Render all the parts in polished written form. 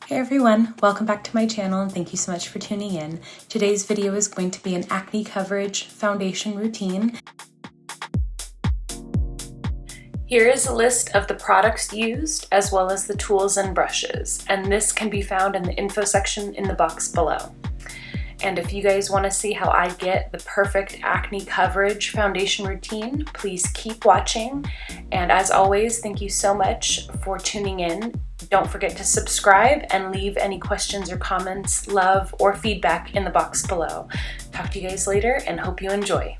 Hi everyone, welcome back to my channel and thank you so much for tuning in. Today's video is going to be an acne coverage foundation routine. Here is a list of the products used as well as the tools and brushes, and this can be found in the info section in the box below. And if you guys want to see how I get the perfect acne coverage foundation routine, please keep watching. And as always, thank you so much for tuning in. Don't forget to subscribe and leave any questions or comments, love, or feedback in the box below. Talk to you guys later and hope you enjoy.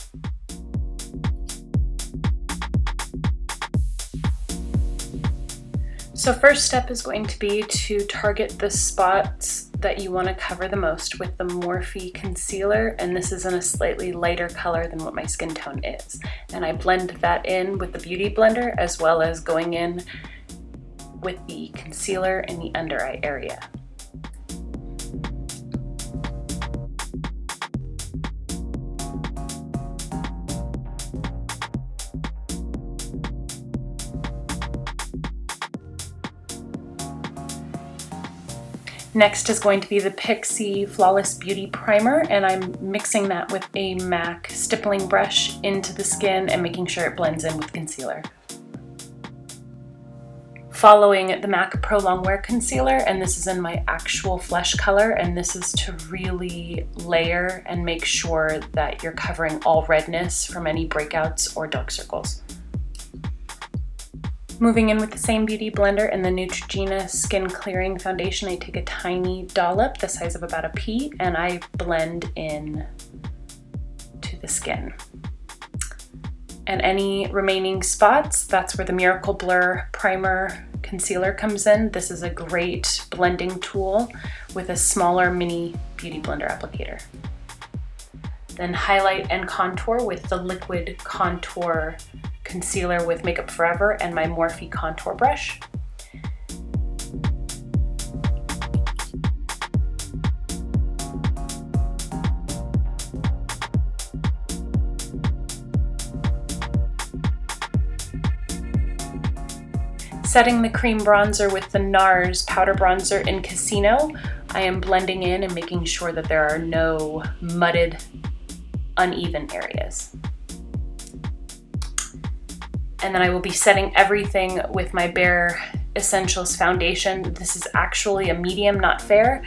So first step is going to be to target the spots that you want to cover the most with the Morphe Concealer, and this is in a slightly lighter color than what my skin tone is. And I blend that in with the Beauty Blender as well as going in with the concealer in the under eye area. Next is going to be the Pixie Flawless Beauty Primer, and I'm mixing that with a MAC stippling brush into the skin and making sure it blends in with concealer. Following the MAC Pro Longwear Concealer, and this is in my actual flesh color, and this is to really layer and make sure that you're covering all redness from any breakouts or dark circles. Moving in with the same Beauty Blender and the Neutrogena Skin Clearing Foundation, I take a tiny dollop, the size of about a pea, and I blend in to the skin. And any remaining spots, that's where the Miracle Blur Primer Concealer comes in. This is a great blending tool with a smaller mini Beauty Blender applicator. Then highlight and contour with the Liquid Contour Concealer with Makeup Forever and my Morphe contour brush. Setting the cream bronzer with the NARS powder bronzer in Casino, I am blending in and making sure that there are no mudded, uneven areas. And then I will be setting everything with my Bare Essentials foundation. This is actually a medium, not fair,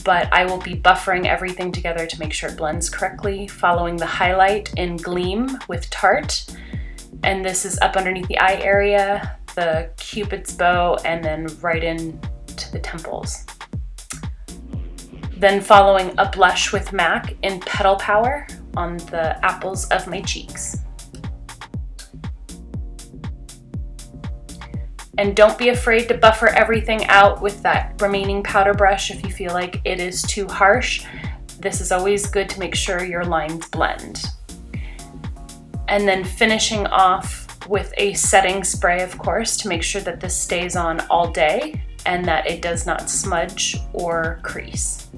but I will be buffering everything together to make sure it blends correctly, following the highlight in Gleam with Tarte. And this is up underneath the eye area, the Cupid's bow, and then right into the temples. Then following a blush with MAC in Petal Power on the apples of my cheeks. And don't be afraid to buffer everything out with that remaining powder brush if you feel like it is too harsh. This is always good to make sure your lines blend. And then finishing off with a setting spray, of course, to make sure that this stays on all day and that it does not smudge or crease.